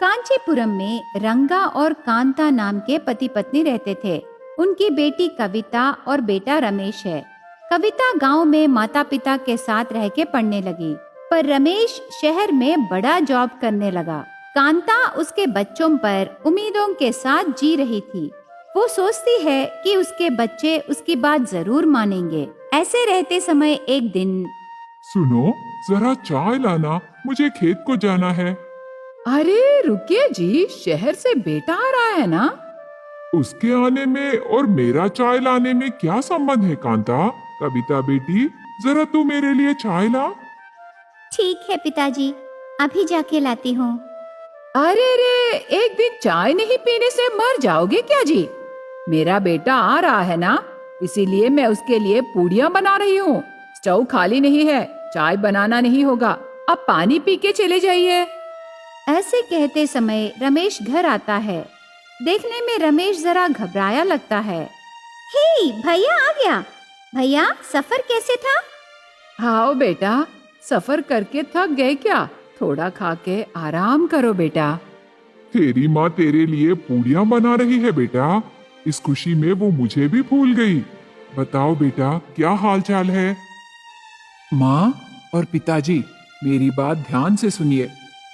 कांचीपुरम में रंगा और कांता नाम के पति पत्नी रहते थे। उनकी बेटी कविता और बेटा रमेश है। कविता गांव में माता पिता के साथ रह के पढ़ने लगी, पर रमेश शहर में बड़ा जॉब करने लगा। कांता उसके बच्चों पर उम्मीदों के साथ जी रही थी। वो सोचती है कि उसके बच्चे उसकी बात जरूर मानेंगे। ऐसे रहते समय एक दिन, सुनो, जरा चाय लाना, मुझे खेत को जाना है। अरे रुकिए जी, शहर से बेटा आ रहा है ना। उसके आने में और मेरा चाय लाने में क्या संबंध है कांता? कविता बेटी, जरा तू मेरे लिए चाय ला। ठीक है पिताजी, अभी जाके लाती हूँ। अरे रे, एक दिन चाय नहीं पीने से मर जाओगे क्या जी? मेरा बेटा आ रहा है ना, इसीलिए मैं उसके लिए पूड़ियाँ बना रही हूँ। स्टोव खाली नहीं है, चाय बनाना नहीं होगा। अब पानी पी के चले जाइए। ऐसे कहते समय रमेश घर आता है। देखने में रमेश जरा घबराया लगता है। हे, भैया आ गया। भैया, सफर कैसे था? आओ बेटा, सफर करके थक गए क्या? थोड़ा खा के आराम करो बेटा। तेरी माँ तेरे लिए पूड़ियाँ बना रही है बेटा। इस खुशी में वो मुझे भी भूल गई। बताओ बेटा, क्या हाल चाल है? माँ और पिताजी, मेरी बात ध्यान से सुनिए।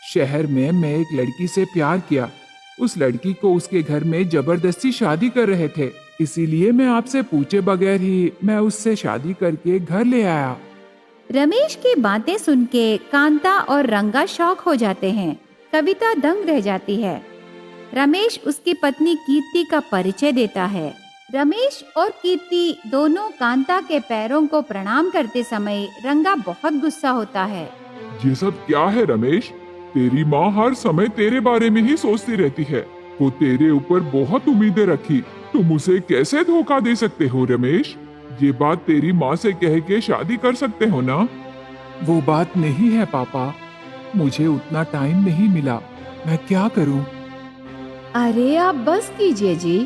शहर में मैं एक लड़की से प्यार किया। उस लड़की को उसके घर में जबरदस्ती शादी कर रहे थे, इसीलिए मैं आपसे पूछे बगैर ही मैं उससे शादी करके घर ले आया। रमेश की बातें सुन के कांता और रंगा शॉक हो जाते हैं। कविता दंग रह जाती है। रमेश उसकी पत्नी कीर्ति का परिचय देता है। रमेश और कीर्ति दोनों कांता के पैरों को प्रणाम करते समय रंगा बहुत गुस्सा होता है। ये सब क्या है रमेश? तेरी माँ हर समय तेरे बारे में ही सोचती रहती है। वो तेरे ऊपर बहुत उम्मीदें रखी। तुम उसे कैसे धोखा दे सकते हो रमेश? ये बात तेरी माँ से कह के शादी कर सकते हो ना? वो बात नहीं है पापा, मुझे उतना टाइम नहीं मिला। मैं क्या करूं? अरे आप बस कीजिए जी।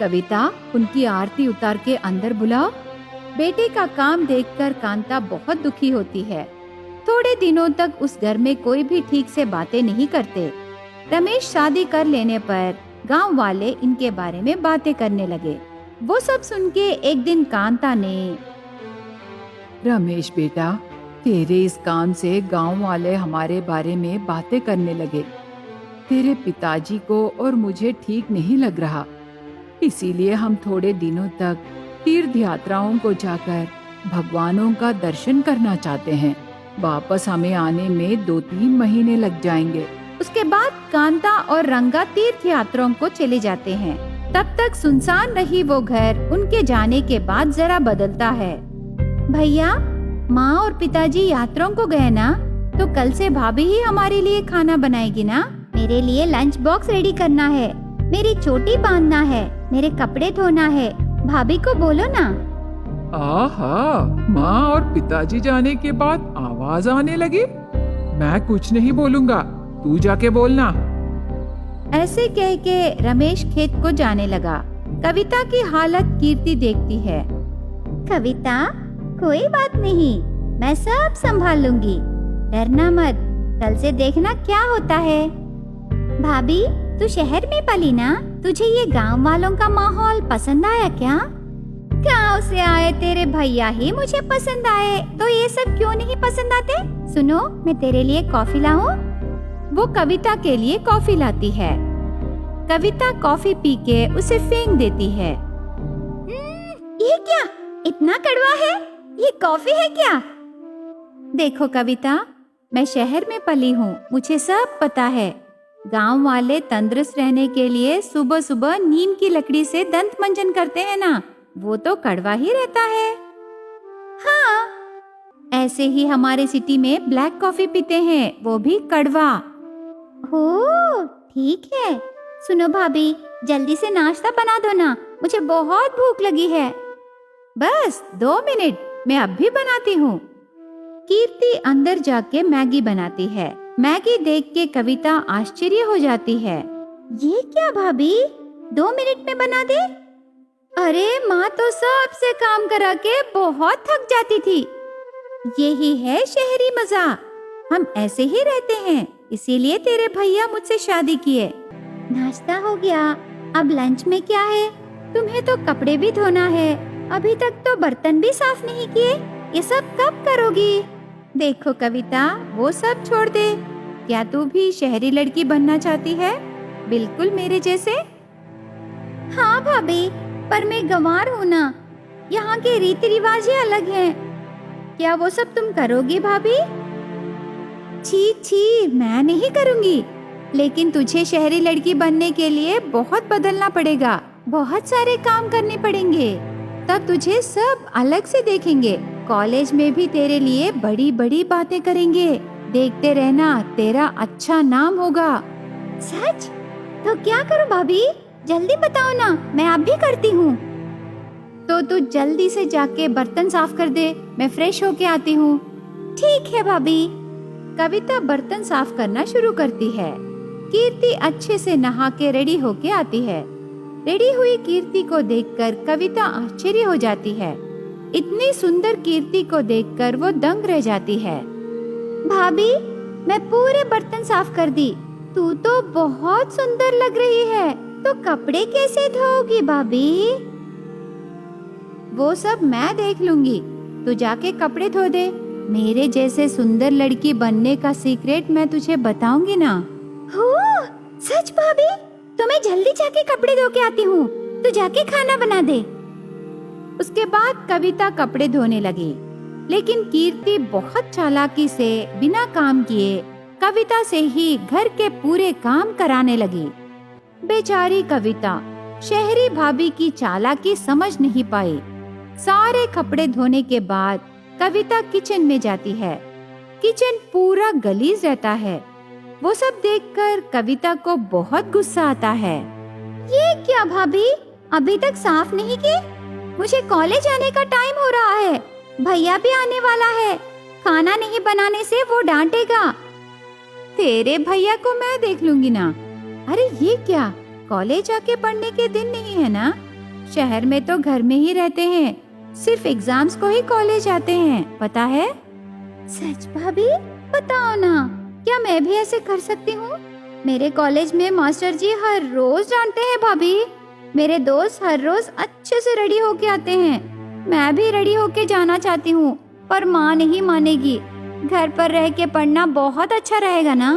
कविता, उनकी आरती उतार के अंदर बुलाओ। बेटे का काम देखकर कांता बहुत दुखी होती है। थोड़े दिनों तक उस घर में कोई भी ठीक से बातें नहीं करते। रमेश शादी कर लेने पर गांव वाले इनके बारे में बातें करने लगे। वो सब सुन के एक दिन कांता ने, रमेश बेटा, तेरे इस काम से गांव वाले हमारे बारे में बातें करने लगे। तेरे पिताजी को और मुझे ठीक नहीं लग रहा, इसीलिए हम थोड़े दिनों तक तीर्थ यात्राओं को जाकर भगवानों का दर्शन करना चाहते हैं। वापस हमें आने में 2-3 महीने लग जाएंगे। उसके बाद कांता और रंगा तीर्थ यात्राओं को चले जाते हैं। तब तक सुनसान रही वो घर उनके जाने के बाद जरा बदलता है। भैया, माँ और पिताजी यात्राओं को गए ना, तो कल से भाभी ही हमारे लिए खाना बनाएगी ना? मेरे लिए लंच बॉक्स रेडी करना है, मेरी चोटी बांधना है, मेरे कपड़े धोना है। भाभी को बोलो ना। आहा, माँ और पिताजी जाने के बाद आवाज आने लगी। मैं कुछ नहीं बोलूंगा, तू जाके बोलना। ऐसे कह के रमेश खेत को जाने लगा। कविता की हालत कीर्ति देखती है। कविता, कोई बात नहीं, मैं सब संभाल लूंगी, डरना मत। कल से देखना क्या होता है। भाभी, तू शहर में पली ना, तुझे ये गांव वालों का माहौल पसंद आया क्या? गांव से आए तेरे भैया ही मुझे पसंद आए, तो ये सब क्यों नहीं पसंद आते? सुनो, मैं तेरे लिए कॉफी लाऊं? वो कविता के लिए कॉफी लाती है। कविता कॉफी पी के उसे फेंक देती है। ये क्या, इतना कड़वा है? ये कॉफी है क्या? देखो कविता, मैं शहर में पली हूँ, मुझे सब पता है। गांव वाले तंदुरुस्त रहने के लिए सुबह सुबह नीम की लकड़ी से दंत मंजन करते हैं ना, वो तो कड़वा ही रहता है। हाँ, ऐसे ही हमारे सिटी में ब्लैक कॉफी पीते हैं, वो भी कड़वा। हो, ठीक है। सुनो भाभी, जल्दी से नाश्ता बना दो ना, मुझे बहुत भूख लगी है। बस 2 मिनट, मैं अब भी बनाती हूँ। कीर्ति अंदर जाके मैगी बनाती है। मैगी देख के कविता आश्चर्य हो जाती है। ये क्या भाभी, 2 मिनट में बना दे? अरे माँ तो सबसे काम करा के बहुत थक जाती थी। यही है शहरी मजा, हम ऐसे ही रहते हैं, इसीलिए तेरे भैया मुझसे शादी किए। नाश्ता हो गया, अब लंच में क्या है? तुम्हें तो कपड़े भी धोना है, अभी तक तो बर्तन भी साफ नहीं किए। ये सब कब करोगी? देखो कविता, वो सब छोड़ दे। क्या तू भी शहरी लड़की बनना चाहती है, बिल्कुल मेरे जैसे? हाँ भाभी, पर मैं गंवार हूँ ना, यहाँ के रीति रिवाज ही अलग हैं। क्या वो सब तुम करोगी भाभी? छी छी, मैं नहीं करूँगी। लेकिन तुझे शहरी लड़की बनने के लिए बहुत बदलना पड़ेगा, बहुत सारे काम करने पड़ेंगे, तब तुझे सब अलग से देखेंगे। कॉलेज में भी तेरे लिए बड़ी बड़ी बातें करेंगे। देखते रहना, तेरा अच्छा नाम होगा। सच? तो क्या करूं भाभी, जल्दी बताओ ना, मैं अब भी करती हूँ। तो तू जल्दी से जाके बर्तन साफ कर दे, मैं फ्रेश होके आती हूँ। ठीक है भाभी। कविता बर्तन साफ करना शुरू करती है। कीर्ति अच्छे से नहा के रेडी होके आती है। रेडी हुई कीर्ति को देखकर कविता आश्चर्य हो जाती है। इतनी सुंदर कीर्ति को देखकर वो दंग रह जाती है। भाभी, मैं पूरे बर्तन साफ कर दी। तू तो बहुत सुंदर लग रही है, तो कपड़े कैसे धोगी भाभी? वो सब मैं देख लूंगी, तू जाके कपड़े धो दे। मेरे जैसे सुंदर लड़की बनने का सीक्रेट मैं तुझे बताऊंगी ना। हो, सच भाभी? तो मैं जल्दी जाके कपड़े धो के आती हूँ, तू जाके खाना बना दे। उसके बाद कविता कपड़े धोने लगी, लेकिन कीर्ति बहुत चालाकी से बिना काम किए कविता से ही घर के पूरे काम कराने लगी। बेचारी कविता शहरी भाभी की चालाकी समझ नहीं पाई। सारे कपड़े धोने के बाद कविता किचन में जाती है। किचन पूरा गलीज रहता है। वो सब देखकर कविता को बहुत गुस्सा आता है। ये क्या भाभी, अभी तक साफ नहीं की? मुझे कॉलेज जाने का टाइम हो रहा है, भैया भी आने वाला है। खाना नहीं बनाने से वो डांटेगा। तेरे भैया को मैं देख लूंगी ना। अरे ये क्या, कॉलेज आके पढ़ने के दिन नहीं है ना? शहर में तो घर में ही रहते हैं, सिर्फ एग्जाम्स को ही कॉलेज आते हैं, पता है? सच भाभी, बताओ ना, क्या मैं भी ऐसे कर सकती हूँ? मेरे कॉलेज में मास्टर जी हर रोज डांटते हैं भाभी। मेरे दोस्त हर रोज अच्छे से रेडी होके आते हैं। मैं भी रेडी होके जाना चाहती हूँ, पर माँ नहीं मानेगी। घर पर रह के पढ़ना बहुत अच्छा रहेगा ना?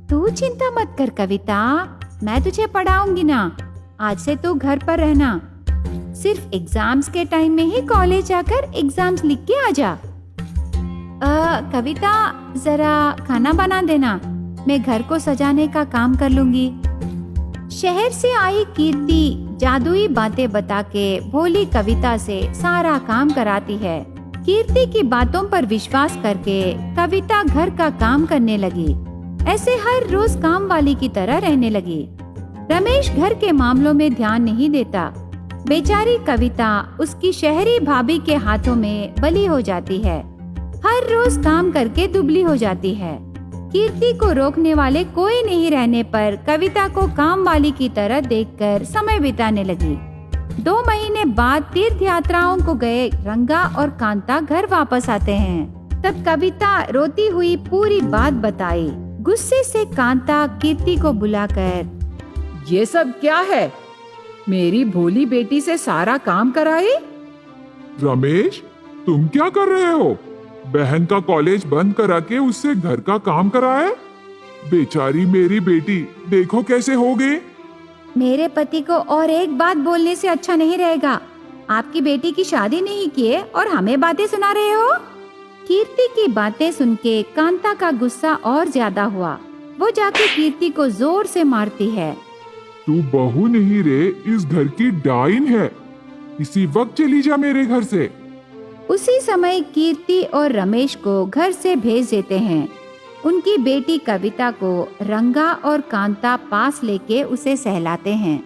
तू चिंता मत कर कविता, मैं तुझे पढ़ाऊंगी ना। आज से तू घर पर रहना, सिर्फ एग्जाम्स के टाइम में ही कॉलेज जाकर एग्जाम्स लिख के आ जा। कविता, जरा खाना बना देना, मैं घर को सजाने का काम कर लूंगी। शहर से आई कीर्ति जादुई बातें बता के भोली कविता से सारा काम कराती है। कीर्ति की बातों पर विश्वास करके कविता घर का काम करने लगी। ऐसे हर रोज काम वाली की तरह रहने लगी। रमेश घर के मामलों में ध्यान नहीं देता। बेचारी कविता उसकी शहरी भाभी के हाथों में बली हो जाती है। हर रोज काम करके दुबली हो जाती है। कीर्ति को रोकने वाले कोई नहीं रहने पर कविता को काम वाली की तरह देखकर समय बिताने लगी। 2 महीने बाद तीर्थ यात्राओं को गए रंगा और कांता घर वापस आते हैं। तब कविता रोती हुई पूरी बात बताई। गुस्से से कांता कीर्ति को बुलाकर, ये सब क्या है? मेरी भोली बेटी से सारा काम कराए? रमेश, तुम क्या कर रहे हो? बहन का कॉलेज बंद करा के उससे घर का काम कराए? बेचारी मेरी बेटी, देखो कैसे हो गई। मेरे पति को और एक बात बोलने से अच्छा नहीं रहेगा। आपकी बेटी की शादी नहीं किए और हमें बातें सुना रहे हो। कीर्ति की बातें सुन के कांता का गुस्सा और ज्यादा हुआ। वो जाके कीर्ति को जोर से मारती है। तू बहू नहीं रे, इस घर की डाइन है। इसी वक्त चली जा मेरे घर से। उसी समय कीर्ति और रमेश को घर से भेज देते हैं। उनकी बेटी कविता को रंगा और कांता पास लेके उसे सहलाते हैं।